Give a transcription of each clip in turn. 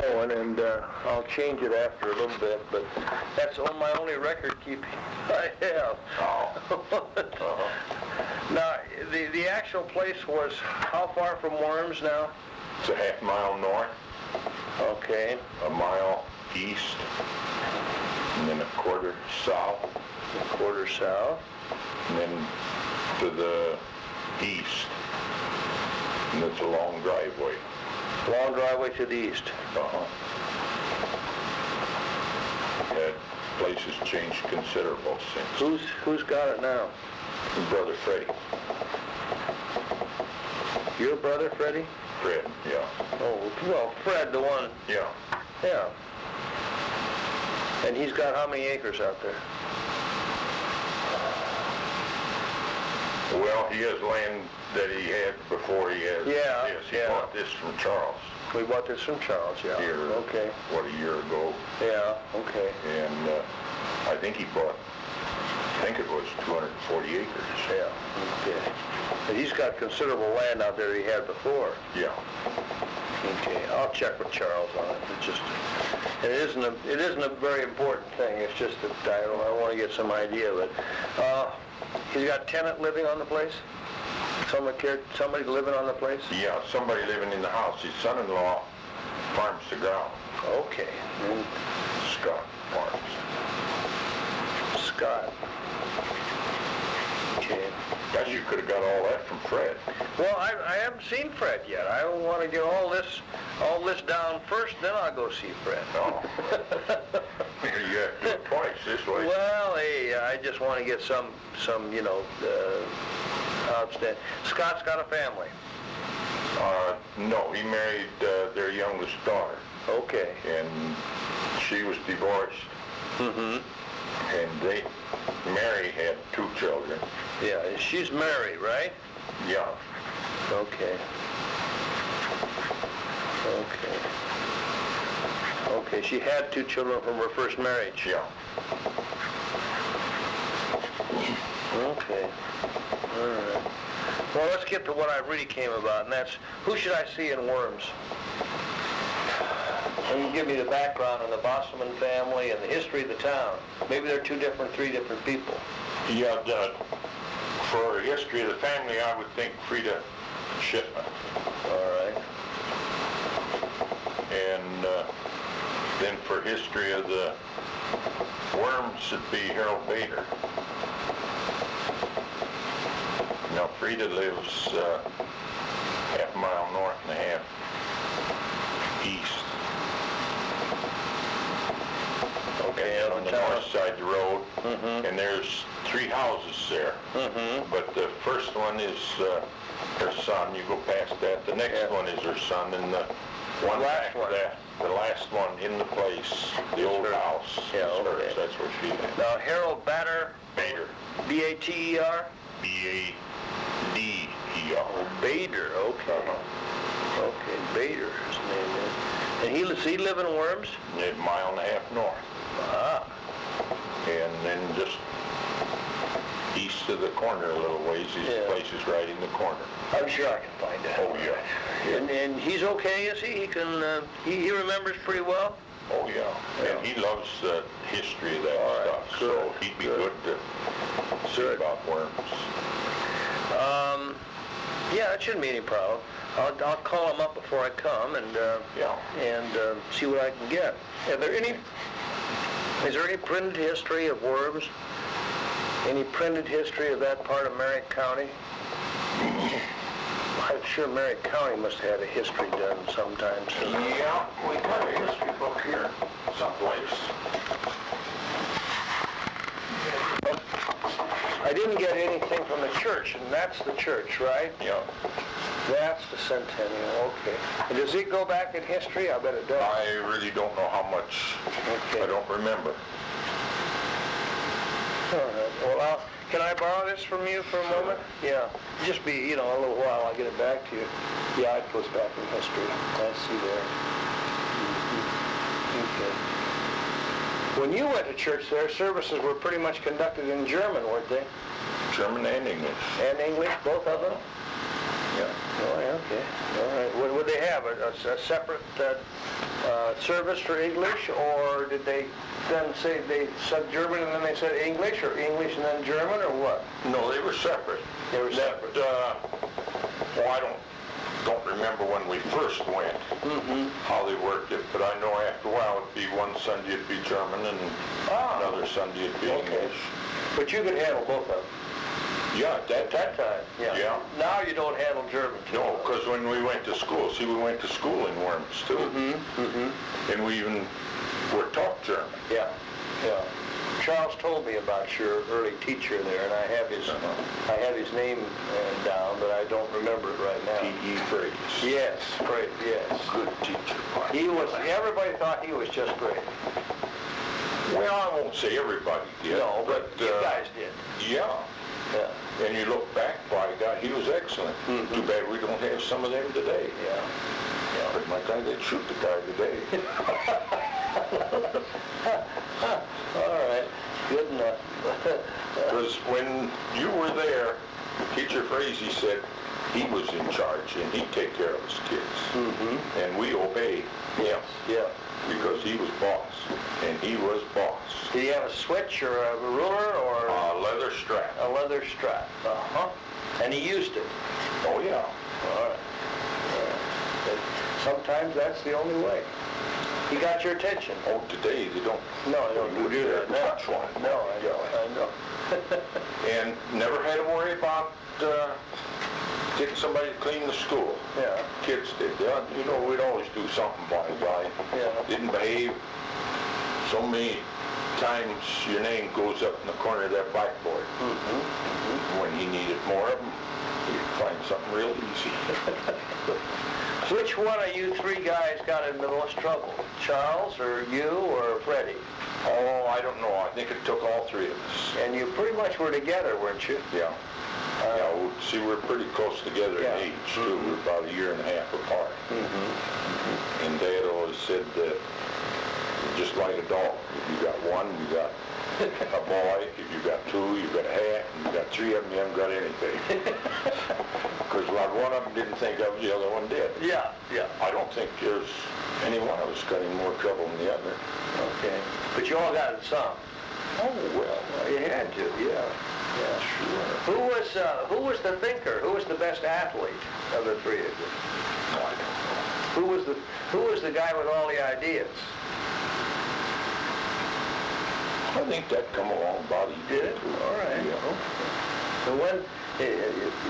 going, and I'll change it after a little bit, but that's my only record keeping I have. Now, the actual place was how far from Worms now? It's a half-mile north. Okay. A mile east, and then a quarter south. A quarter south. And then to the east, and it's a long driveway. Long driveway to the east. That place has changed considerable since. Who's got it now? Brother Freddie. Your brother, Freddie? Fred, yeah. Oh, well, Fred, the one. Yeah. Yeah. And he's got how many acres out there? Well, he has land that he had before he has this. He bought this from Charles. We bought this from Charles, yeah. Here, okay. What, a year ago? Yeah, okay. And I think it was 240 acres. Yeah, okay. And he's got considerable land out there that he had before. Yeah. Okay, I'll check with Charles on it. It isn't a very important thing. It's just that I want to get some idea of it. He's got a tenant living on the place? Somebody living on the place? Yeah, somebody living in the house. His son-in-law farms the ground. Okay. Scott farms. Scott. Okay. Guess you could have got all that from Fred. Well, I haven't seen Fred yet. I want to get all this down first, then I'll go see Fred. Oh. You have to do it twice this way. Well, hey, I just want to get some outstanding. Scott's got a family. No, he married their youngest daughter. Okay. And she was divorced. Mm-hmm. And Mary had 2 children. Yeah, she's married, right? Yeah. Okay. Okay, she had 2 children from her first marriage. Yeah. Okay. All right. Well, let's get to what I really came about, and that's who should I see in Worms? And you give me the background on the Bosselman family and the history of the town. Maybe they're 3 different people. Yeah, for history of the family, I would think Frida Shipman. All right. And then for history of the Worms, it'd be Harold Bader. Now, Frida lives half a mile north and a half east. Okay, and on the north side of the road, mm-hmm. and there's 3 houses there. Mm-hmm. But the first one is her son. You go past that. The next one is her son, and the one after that, the last one in the place, the old house. Yeah, okay. That's where she lives. Now, Harold Bader. B-A-T-E-R? B-A-D-E-R. Oh, Bader, okay. Okay, Bader, his name is. And does he live in Worms? A mile and a half north. Ah. And then just east of the corner a little ways, his place is right in the corner. I'm sure I can find that. Oh, yeah. And he's okay, is he? He can, he remembers pretty well? Oh, yeah. And he loves the history of that stuff, so he'd be good to see about Worms. Yeah, it shouldn't be any problem. I'll call him up before I come and see what I can get. Is there any printed history of Worms? Any printed history of that part of Merrick County? I'm sure Merrick County must have had a history done sometime soon. Yeah, we got a history book here someplace. I didn't get anything from the church, and that's the church, right? Yeah. That's the Centennial, okay. And does it go back in history? I bet it does. I really don't know how much. Okay. I don't remember. All right. Well, can I borrow this from you for a moment? Yeah. Just be, a little while. I'll get it back to you. Yeah, it goes back in history. I see there. Okay. When you went to church there, services were pretty much conducted in German, weren't they? German and English. And English, both of them? Yeah. Oh, yeah, okay, all right. Would they have a separate service for English, or did they then say they said German and then they said English, or English and then German, or what? No, they were separate. They were separate. Well, I don't remember when we first went how they worked it, but I know after a while it'd be one Sunday it'd be German and another Sunday it'd be English. But you could handle both of them. Yeah, at that time. Yeah. Now you don't handle German too. No, because when we went to school, we went to school in Worms too. And we even were taught German. Yeah. Charles told me about your early teacher there, and I have his name down, but I don't remember it right now. P.E. Frades. Yes, great, yes. Good teacher. Everybody thought he was just great. Well, I won't say everybody did. No, but you guys did. Yeah. And you look back, by God, he was excellent. Too bad we don't have some of them today. Yeah. But my God, they'd shoot the guy today. All right, good enough. Because when you were there, Teacher Frazee said he was in charge and he'd take care of his kids. And we obeyed him. Yeah. Because he was boss, and he was boss. Did he have a switch or a ruler or a leather strap? A leather strap. And he used it. Oh yeah. All right. Sometimes that's the only way. He got your attention. Oh, today they don't. No, they don't do that now. Touch one. No, I know. And never had to worry about getting somebody to clean the school. Yeah. Kids did. You know, we'd always do something by a guy. Yeah. Didn't behave. So many times your name goes up in the corner of that blackboard. When he needed more of them, he'd find something real easy. Which one of you three guys got in the most trouble? Charles or you or Freddie? Oh, I don't know. I think it took all three of us. And you pretty much were together, weren't you? Yeah. See, we're pretty close together in age, too. We're about a year and a half apart. And Dad always said that just like a dog. If you got one, you got a boy. If you got two, you got a half. If you got three of them, you haven't got anything. Because like one of them didn't think of, the other one did. Yeah. I don't think there's any one of us got any more trouble than the other. Okay. But you all got it some. Oh, well. You had to, yeah. Yeah, sure. Who was the thinker? Who was the best athlete of the three of you? No, I don't know. Who was the guy with all the ideas? I think that come along about he Did it? All right. Yeah.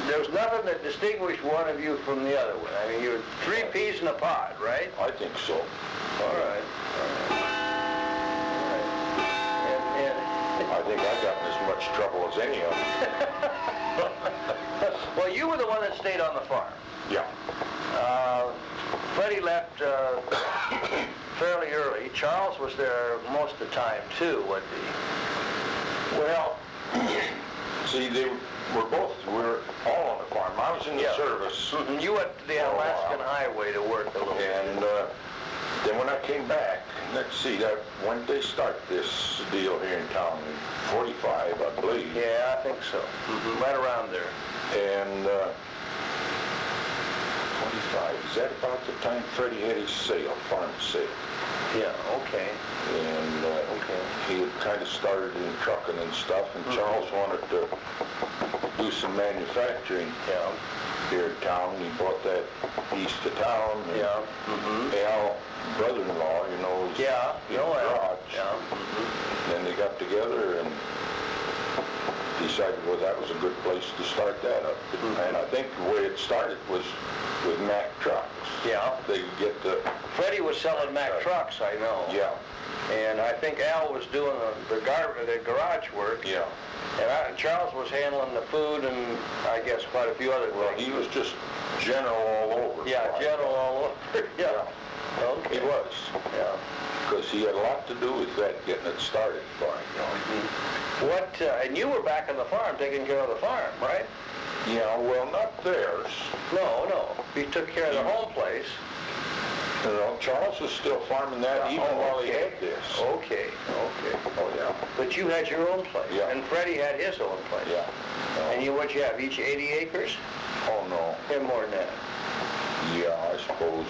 There was nothing that distinguished one of you from the other one. I mean, you were three peas in a pod, right? I think so. All right. I think I got in as much trouble as any of them. Well, you were the one that stayed on the farm. Yeah. Freddie left fairly early. Charles was there most of the time, too, wasn't he? Well, see, we were all on the farm. I was in the service. You went to the Alaskan Highway to work a little bit. And then when I came back, let's see, when did they start this deal here in town? In 45, I believe. Yeah, I think so. Right around there. And 25, is that about the time Freddie had his farm sale? Yeah, okay. And he had kind of started in trucking and stuff, and Charles wanted to do some manufacturing here in town. He bought that east of town. And Al, brother-in-law, was in the garage. Then they got together and decided, well, that was a good place to start that up. And I think the way it started was with Mack trucks. Yeah. They could get the... Freddie was selling Mack trucks, I know. Yeah. And I think Al was doing the garage work. Yeah. And Charles was handling the food and I guess quite a few other things. Well, he was just general all over. Yeah, general all over. Yeah. Okay. He was. Yeah. Because he had a lot to do with that, getting it started. And you were back on the farm, taking care of the farm, right? Yeah, well, not theirs. No. He took care of the home place. Charles was still farming that even while he had this. Okay. Oh, yeah. But you had your own place. Yeah. And Freddie had his own place. Yeah. And you have each 80 acres? Oh, no. Had more than that. Yeah, I suppose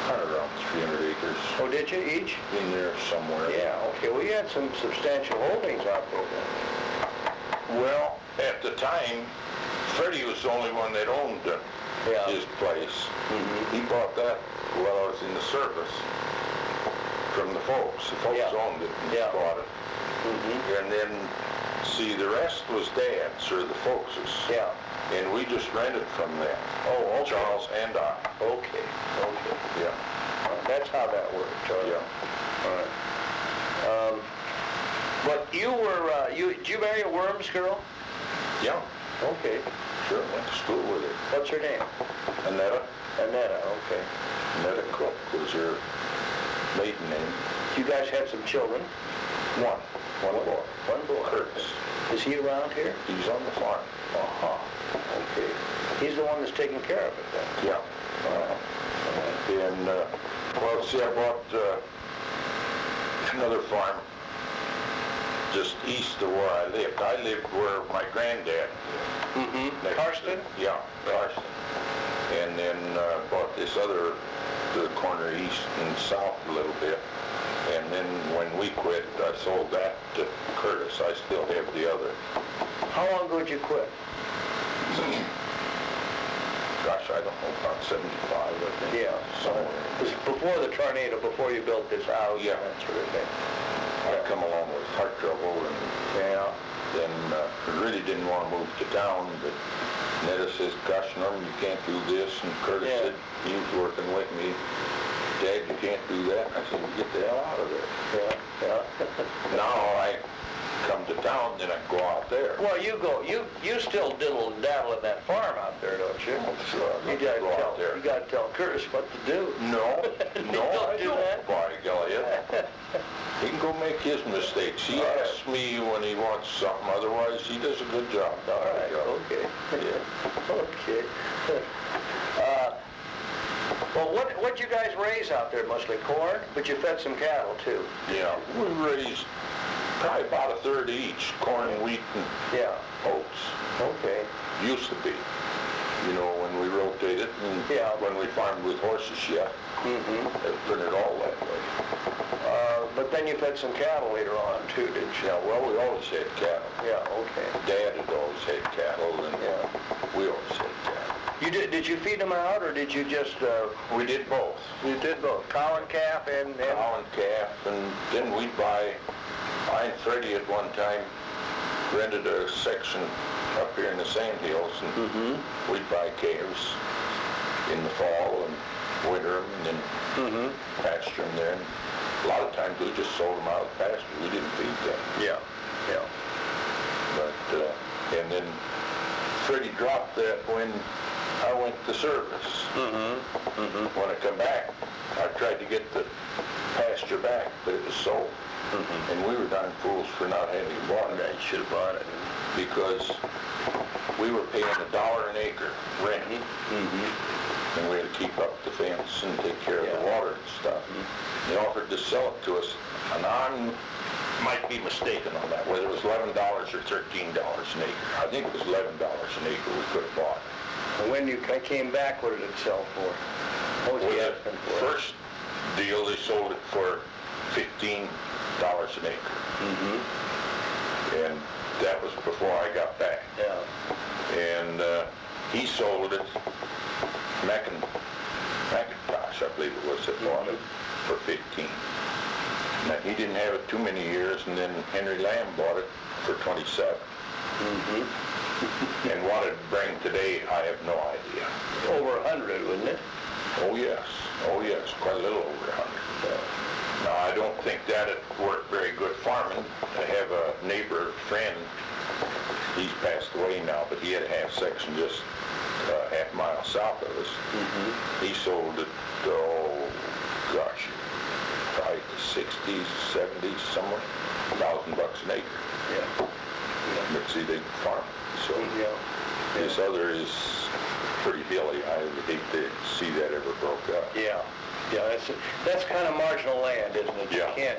kind of around 300 acres Oh, did you each? in there somewhere. Yeah, okay. Well, you had some substantial holdings out there then. Well, at the time, Freddie was the only one that owned Yeah. his place. He bought that while I was in the service from the folks. The folks Yeah. owned it and Yeah. bought it. And then, see, the rest was Dad's or the folks's. Yeah. And we just rented from them. Oh, okay. Charles and I. Okay, okay. Yeah. That's how that worked, Charlie. Yeah. All right. But you were, did you marry a Worms girl? Yeah. Okay. Sure, went to school with her. What's her name? Annetta. Annetta, okay. Annetta Cook was her maiden name. You guys had some children? One boy. One boy. Curtis. Is he around here? He's on the farm. Uh-huh. Okay. He's the one that's taking care of it then? Yeah. And, well, see, I bought another farm just east of where I lived. I lived where my granddad. Karsten? Yeah, Karsten. And then bought this other, the corner east and south a little bit. And then when we quit, I sold that to Curtis. I still have the other. How long ago did you quit? Gosh, I don't know, about 75, I think. Yeah. Somewhere. It was before the tornado, before you built this house Yeah. and that sort of thing. I come along with heart trouble and Yeah. then really didn't want to move to town, but Netta says, gosh, Norman, you can't do this. And Curtis Yeah. said, he was working with me, Dad, you can't do that. I said, well, get the hell out of there. Yeah, yeah. Now I come to town, then I go out there. Well, you still diddle and dabble in that farm out there, don't you? Oh, sure, You I'd gotta go out there. you gotta tell Curtis what to do. No, no, I do don't, that? by golly. He can go make his mistakes. He All right. asks me when he wants something, otherwise he does a good job. All right, okay. Yeah. Okay. Well, what'd you guys raise out there? Mostly corn, but you fed some cattle too. Yeah, we raised probably about a third each, corn, wheat, and Yeah. oats. Okay. Used to be, you know, when we rotated and Yeah. when we farmed with horses, yeah. It turned it all that way. But then you fed some cattle later on too, didn't you? Yeah, well, we always had cattle. Yeah. Okay. Dad had always had cattle, and Yeah. we always had cattle. You did you feed them out, or did you just? We did both. You did both, cow and calf, and Cow and calf, and then we'd buy, I and Freddie at one time rented a section up here in the sand hills, and we'd buy calves in the fall and winter them, and then pasture them there. And a lot of times we just sold them out of the pasture. We didn't feed them. Yeah. Yeah. But, and then Freddie dropped that when I went to service. When I come back, I tried to get the pasture back, but it was sold. And we were darn fools for not having bought it. You should have bought it. Because we were paying $1 an acre rent. And we had to keep up the fence and take care of the water and stuff. They offered to sell it to us, and I might be mistaken on that, whether it was $11 or $13 an acre. I think it was $11 an acre we could have bought. And when you came back, what did it sell for? What was Well, he the asking for? first deal, they sold it for $15 an acre. And that was before I got back. Yeah. And he sold it, McIntosh, I believe it was, that bought it for 15. Now, he didn't have it too many years, and then Henry Lamb bought it for 27. And what it'd bring today, I have no idea. Over 100, wouldn't it? Oh yes, quite a little over 100. Now, I don't think that'd work very good farming. I have a neighbor, friend, he's passed away now, but he had a half section just a half mile south of us. He sold it, oh gosh, probably the 60s, 70s, somewhere, $1,000 an acre. Yeah. But see, they farm. So Yeah. this other is pretty hilly. I would hate to see that ever broke up. Yeah, yeah, that's kind of marginal land, isn't it? Yeah.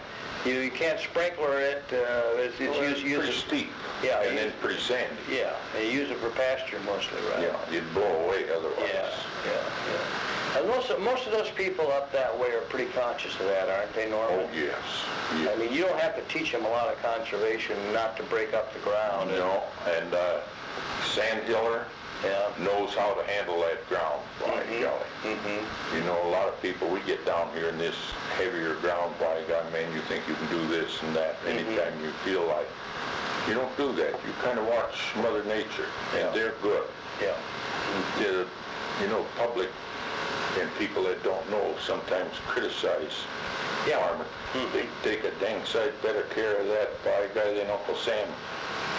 You can't sprinkler it, it's Pretty used, steep, yeah, and then pretty sandy. yeah, you use it for pasture mostly, right? Yeah, you'd blow away otherwise. Yeah. And most of those people up that way are pretty conscious of that, aren't they, Norman? Oh, yes. I mean, you don't have to teach them a lot of conservation, not to break up the ground. No, and Sandhiller knows how to handle that ground, by golly. You know, a lot of people, we get down here in this heavier ground, by God, man, you think you can do this and that. Anytime you feel like you don't do that, you kind of watch Mother Nature, and they're good. Yeah. You know, public and people that don't know sometimes criticize farming. They take a dang sight better care of that, by God, than Uncle Sam.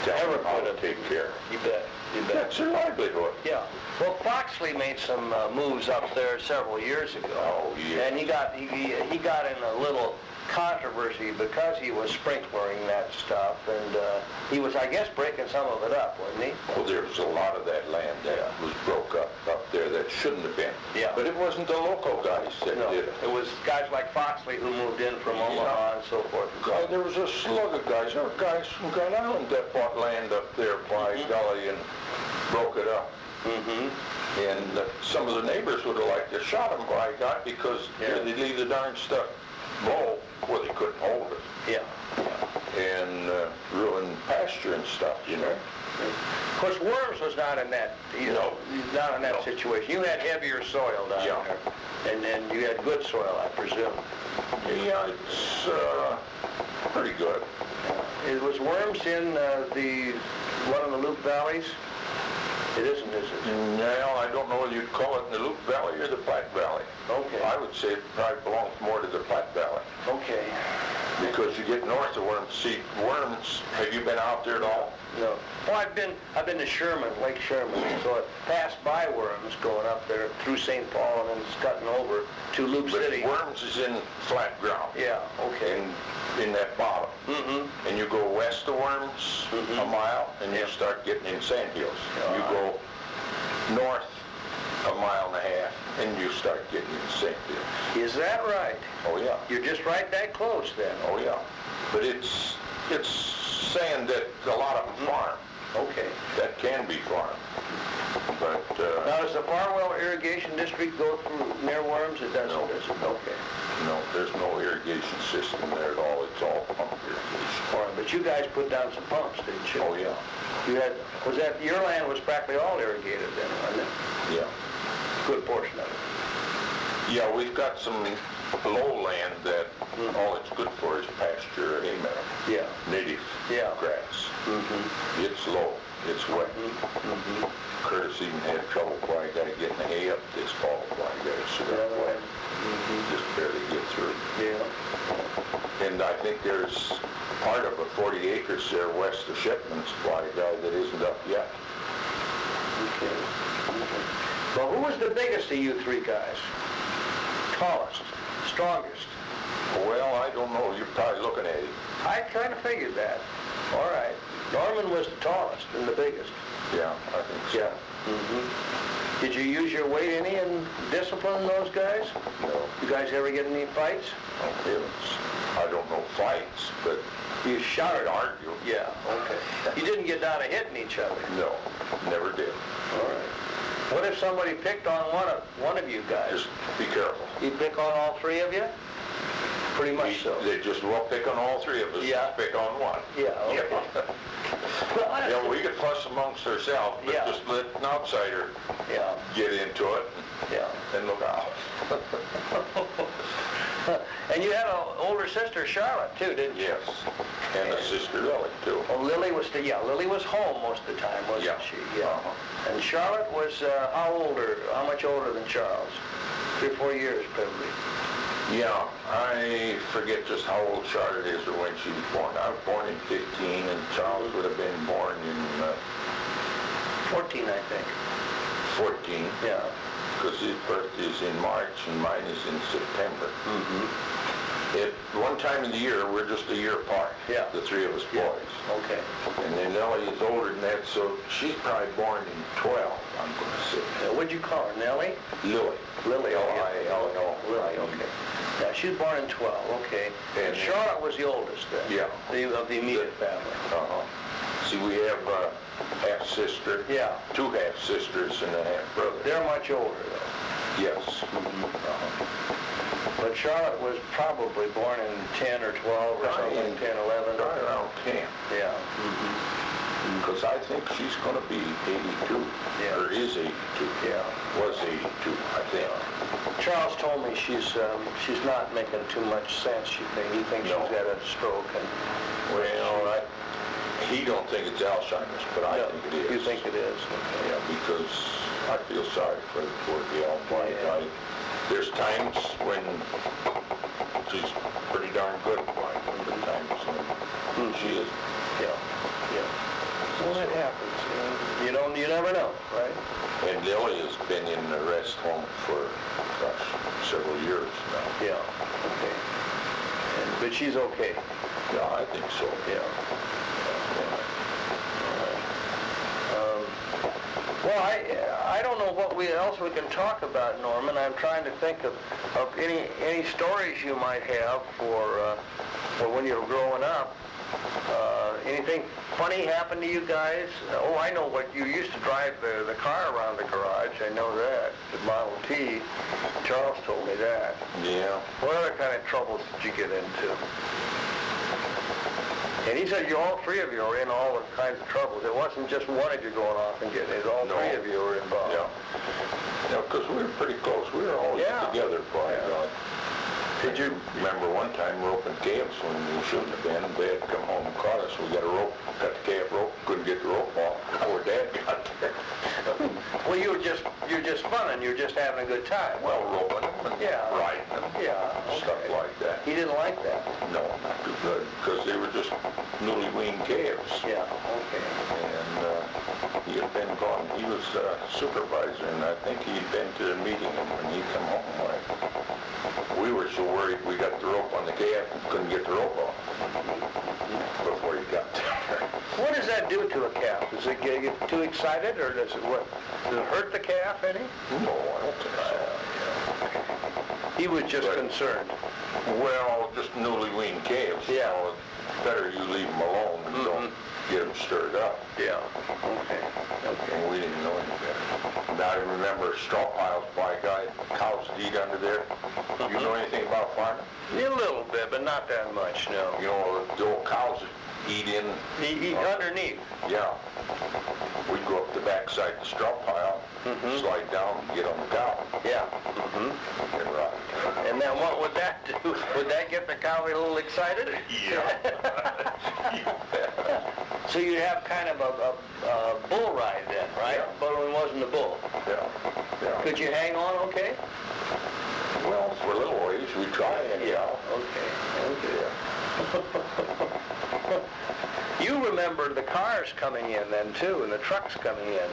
Tell them how to take care. You bet. You bet. That's their livelihood. Yeah. Well, Foxley made some moves up there several years ago. Oh, yeah. And he got in a little controversy because he was sprinklering that stuff, and he was, I guess, breaking some of it up, wasn't he? Well, there was a lot of that land that was broke up there that shouldn't have been. Yeah. But it wasn't the local guys that No, did it. it was guys like Foxley who moved in from Omaha and so forth. God, there was a slug of guys. There were guys from Grand Island that bought land up there, by golly, and broke it up. And some of the neighbors would have liked to shot them, by God, because they leave the darn stuff low where they couldn't hold it. Yeah. And ruin pasture and stuff, you know. Of course, Worms was not in that, not in that situation. You had heavier soil down there, and you had good soil, I presume. Yeah, it's pretty good. It was Worms in one of the Loop Valleys? It isn't, is it? No, I don't know whether you'd call it in the Loop Valley or the Platte Valley. Okay. I would say it probably belongs more to the Platte Valley. Okay. Because you get north of Worms. See, Worms, have you been out there at all? No. Well, I've been to Sherman, Lake Sherman, so it passed by Worms going up there through St. Paul and then it's cutting over to Loop City. But Worms is in flat ground. Yeah, okay. In that bottom. And you go west of Worms a mile and you start getting in sand hills. You go north a mile and a half and you start getting in sand hills. Is that right? Oh, yeah. You're just right that close then. Oh, yeah. But it's sand that a lot of them farm. Okay. That can be farmed. But, now, does the Farwell Irrigation District go through near Worms? It doesn't, No. does it? Okay. no, there's no irrigation system there at all. It's all pump irrigation. All right, but you guys put down some pumps, didn't you? Oh, yeah. Your land was practically all irrigated then, wasn't it? Yeah. Good portion of it. Yeah, we've got some lowland that all it's good for is pasture hay meadow. Yeah. Native grass. It's low. It's wet. Curtis even had trouble why I got to get in the hay up this fall. Why I got to sit up wet. Just barely get through. Yeah. And I think there's part of it, 40 acres there west of Shipman's by a guy that isn't up yet. Okay. Well, who was the biggest of you three guys? Tallest? Strongest? Well, I don't know. You're probably looking at it. I kind of figured that. All right. Norman was the tallest and the biggest. Yeah, I think so. Yeah. Did you use your weight any in disciplining those guys? No. You guys ever get in any fights? Oh, heavens. I don't know fights, but You shouted. argue. Yeah, okay. You didn't get down to hitting each other? No, never did. All right. What if somebody picked on one of you guys? Just be careful. He'd pick on all three of you? Pretty much so. They just won't pick on all three of us. Yeah. Pick on one. Yeah, okay. Well, Yeah, we could fuss amongst ourselves, but Yeah. just let an outsider Yeah, get into it yeah. and look out. And you had an older sister, Charlotte, too, didn't you? Yes. And a sister Lily, too. Oh, Lily was Lily was home most of the time, wasn't Yeah. she? Yeah. And Charlotte was how much older than Charles? 3 or 4 years, probably. Yeah, I forget just how old Charlotte is or when she was born. I was born in 15 and Charles would have been born in 14, I think. 14. Yeah. Because his birthday is in March and mine is in September. At one time of the year, we're just a year apart. Yeah. The three of us boys. Okay. And then Nellie is older than that, so she's probably born in 12, I'm going to say. What'd you call her, Nellie? Lily. Lily, oh, L-I-L-L. Lily, okay. Yeah, she was born in 12, okay. And And- Charlotte was the oldest then? Yeah. Of the immediate family? Uh-huh. See, we have a half-sister. Yeah. Two half-sisters and a half-brother. They're much older though. Yes. Uh-huh. But Charlotte was probably born in 10 or 12 or something, 10, 11. Right around 10. Yeah. Because I think she's going to be 82. Yeah. Or is 82. Yeah. Was 82, I think. Charles told me she's not making too much sense. He thinks No. she's got a stroke and... Well, he don't think it's Alzheimer's, but I No, think it is. You think it is? Okay. Yeah, because I feel sorry for the poor gal. Yeah. There's times when she's pretty darn good, like other times when she is. Yeah. Yeah. Well, it happens. You never know, right? And Lily has been in the rest home for, gosh, several years now. Yeah. Okay. But she's okay. Yeah, I think so. Yeah. Well, I don't know what else we can talk about, Norman. I'm trying to think of any stories you might have for when you were growing up. Anything funny happened to you guys? Oh, I know what you used to drive the car around the garage. I know that. The Model T. Charles told me that. Yeah. What other kind of troubles did you get into? And he said all three of you were in all kinds of troubles. It wasn't just one of you going off and getting it. All three of you were involved. Yeah. Yeah, because we were pretty close. We were always together, boy. Yeah. Did you remember one time roping calves when we shouldn't have been? Dad come home and caught us. We got a rope, cut the calf rope, couldn't get the rope off. Our Dad got there. Well, you're just funning. You're just having a good time. Well, roping them and riding them. Yeah. Stuff like that. He didn't like that. No, not too good, because they were just newly weaned calves. Yeah. Okay. And he had been gone. He was supervisor, and I think he'd been to the meeting, and when he come home, we were so worried we got the rope on the calf and couldn't get the rope off before he got there. What does that do to a calf? Does it get too excited, or does it hurt the calf any? No, I don't think so. He was just concerned. Well, just newly weaned calves. Yeah. So it's better you leave them alone and don't get them stirred up. Yeah. Okay. And we didn't know any better. Now I remember straw piles by a guy, cows that eat under there. You know anything about farming? A little bit, but not that much, no. You know, the old cows that eat in. Eat underneath. Yeah. We'd go up the backside of the straw pile, slide down and get on the cow. Yeah. And ride. And then what would that do? Would that get the cow a little excited? Yeah. So you'd have kind of a bull ride then, right? Yeah. But it wasn't a bull. Yeah. Yeah. Could you hang on okay? Well, for a little ways, we try anyhow. Okay. You remember the cars coming in then too, and the trucks coming in.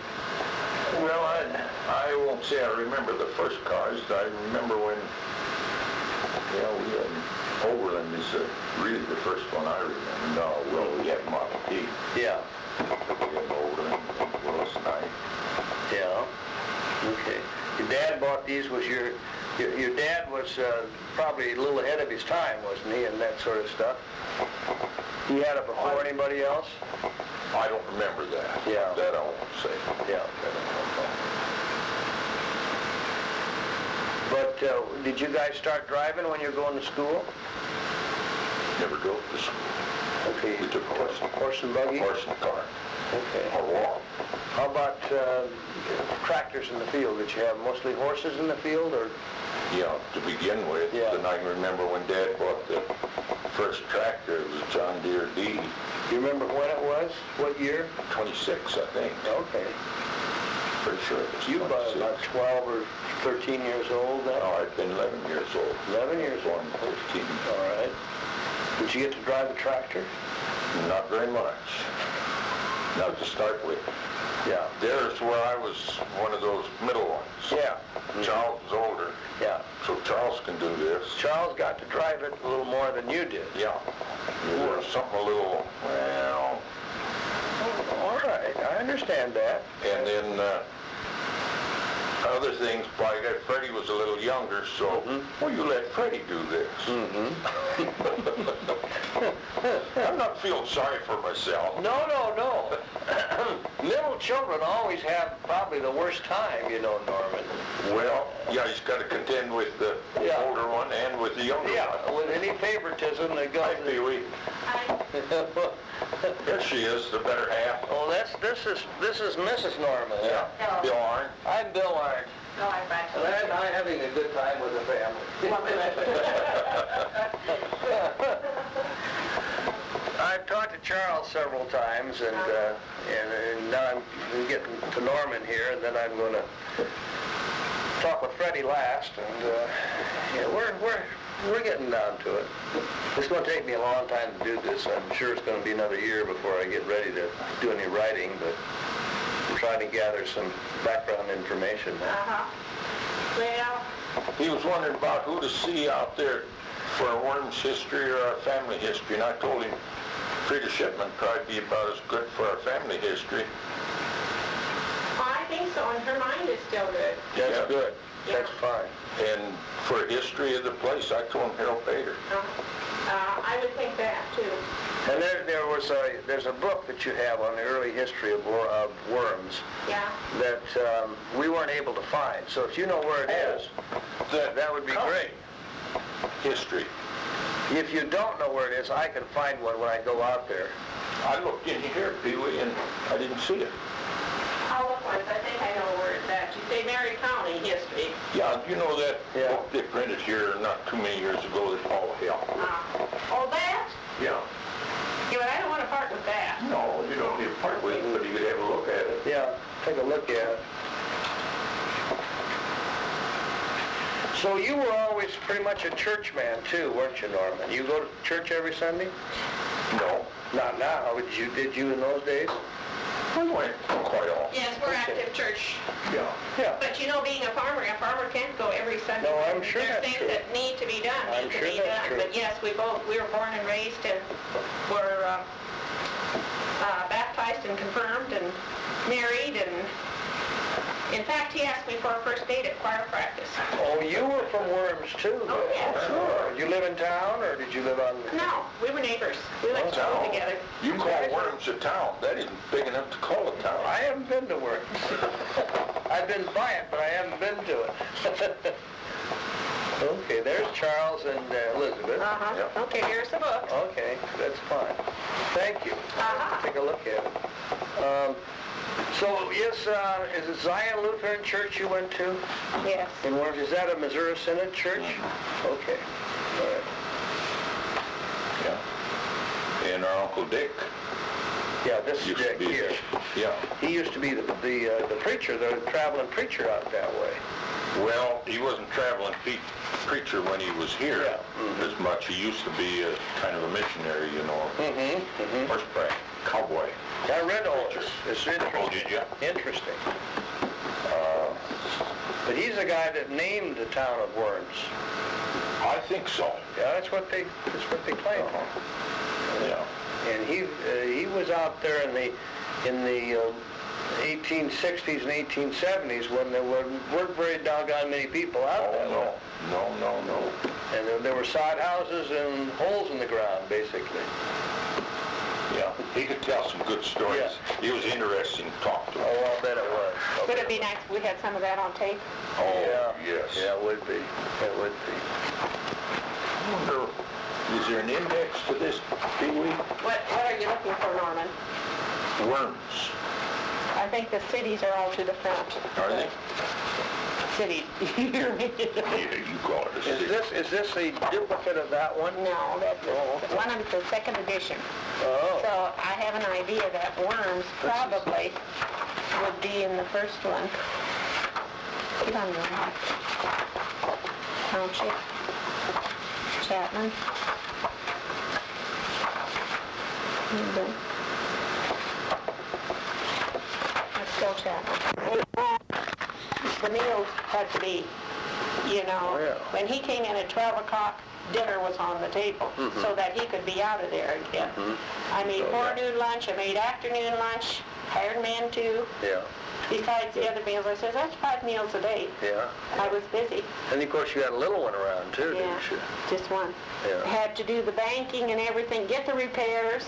Well, I won't say I remember the first cars. I remember when, we had Overland is really the first one I remember. No, well, we had Model T. Yeah. We had Overland, Willis Knight. Yeah. Okay. Your dad bought these. Was your dad was probably a little ahead of his time, wasn't he, and that sort of stuff? He had it before anybody else? I don't remember that. Yeah. That I won't say. Yeah. But did you guys start driving when you were going to school? Never drove to school. Okay. We took horse and buggy? Horse and cart. Okay. Or walk. How about tractors in the field? Did you have mostly horses in the field, or? Yeah, to begin with. Yeah. And I can remember when Dad bought the first tractor, it was a John Deere D. Do you remember when it was? What year? 26, I think. Okay. Pretty sure it was You were 26. about 12 or 13 years old then? No, I'd been 11 years old. 11 years old. 13. All right. Did you get to drive the tractor? Not very much. Not to start with. Yeah. There's where I was one of those middle ones. Yeah. Charles was older, Yeah. so Charles can do this. this. Charles got to drive it a little more than you did. Yeah. There was something a little, well, All right, I understand that. and then other things, like Freddie was a little younger, so, well, you let Freddie do this. I'm not feeling sorry for myself. No. Little children always have probably the worst time, you know, Norman. Well, yeah, he's got to contend with the Yeah. older one and with the younger Yeah, one. with any favoritism that Hi, goes... Pee-wee. There she is, the better half. Oh, this is Mrs. Norman. Yeah, Hello. Bill Arn. I'm Bill Arndt. No, I'm back. And I'm having a good time with the family. I've talked to Charles several times, and now I'm getting to Norman here, and then I'm going to talk with Freddie last, and yeah, we're getting down to it. It's going to take me a long time to do this. I'm sure it's going to be another year before I get ready to do any writing, but I'm trying to gather some background information now. Well, He was wondering about who to see out there for our Worms history or our family history, and I told him Frida Shipman probably be about as good for our family history. I think so, and her mind is still good. That's Yeah. good. That's fine. And for history of the place, I told him Harold Bader. I would think that, too. And there's a book that you have on the early history of worms Yeah. that we weren't able to find. So if you know where it is, that would be great. History. If you don't know where it is, I can find one when I go out there. I looked in here, Pee-wee, and I didn't see it. I'll look once. I think I know where it's at. You say Mary County history. Yeah, you know that Yeah. book they printed here not too many years ago that, oh, hell. Oh, that? Yeah. Yeah, but I don't want to part with that. No, you don't need to part with it, but you could have a look at it. Yeah, take a look at it. So you were always pretty much a church man too, weren't you, Norman? You go to church every Sunday? No. Not now. Did you in those days? I went quite often. Yes, we're active church. Yeah. Yeah. But you know, being a farmer can't go every Sunday. No, I'm sure There's that's things true. that need to be done, I'm need to sure be that's done. true. But yes, we were born and raised and were baptized and confirmed and married, and in fact, he asked me for a first date at choir practice. Oh, you were from Worms too? Oh, then. yes. Sure. Did you live in town or did you live on... No, we were neighbors. We went to school Town. together. You call Worms a town. That isn't big enough to call a town. I haven't been to Worms. I've been by it, but I haven't been to it. Okay, there's Charles and Elizabeth. Uh-huh. Yeah. Okay, here's the book. Okay, that's fine. Thank you. Uh-huh. Take a look at it. So is it Zion Lutheran Church you went to Yes. in Worms? Is that a Missouri Synod church? Okay. All right. Yeah. And our Uncle Dick Yeah, this is used to Dick be... here. Yeah. He used to be the preacher, the traveling preacher out that way. Well, he wasn't traveling preacher when he was here as much. He used to be a kind of a missionary, you know, horseback cowboy. I read all this. It's interesting. Oh, did you? Interesting. But he's the guy that named the town of Worms. I think so. Yeah, that's what they claim. Yeah. And he was out there in the 1860s and 1870s when there weren't very doggone many people out there. No. And there were sod houses and holes in the ground, basically. Yeah. He could tell some good stories. Yeah. He was interesting to talk to. Oh, I'll bet it was. Would it be nice if we had some of that on tape? Oh, Yeah. yes. Yeah, it would be. It would be. I wonder, is there an index to this, Pee-wee? What are you looking for, Norman? Worms. I think the cities are all to the front. Are they? Cities. You hear me? Yeah, you call it a city. Is this a duplicate of that one? No, that's one of the second edition. Oh. So I have an idea that Worms probably would be in the first one. Get on your lap. Township. Chapman. Let's go Chapman. The meals had to be you know. Oh, yeah. When he came in at 12 o'clock, dinner was on the table, so that he could be out of there again. I made forenoon lunch, I made afternoon lunch, hired man too. Yeah, Besides the other meals, I said, that's 5 meals a day. yeah. I was busy. And of course you got a little one around too, Yeah, didn't you? just one. Yeah. Had to do the banking and everything, get the repairs.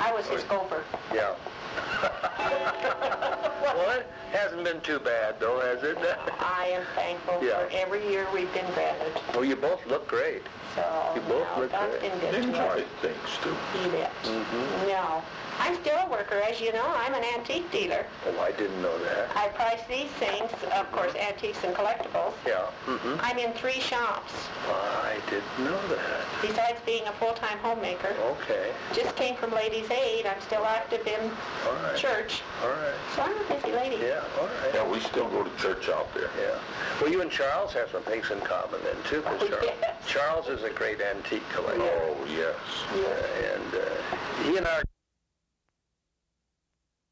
I was his gopher. Yeah. Well, it hasn't been too bad though, has it? I am thankful Yeah. for every year we've been granted. Well, you both look great. So, You both no, look God's great. been good to Enjoy us. things too. You bet. No. I'm still a worker, as you know. I'm an antique dealer. Oh, I didn't know that. I price these things, of course, antiques and collectibles. Yeah. I'm in 3 shops, I didn't know that. besides being a full-time homemaker. Okay. Just came from Ladies' Aid. I'm still active in All right. church. All right. So I'm a busy lady. Yeah, all right. Yeah, we still go to church out there. Yeah. Well, you and Charles have some things in common then too, 'cause Oh, Charles, yes. Charles is a great antique collector. Oh, yes. And he and I are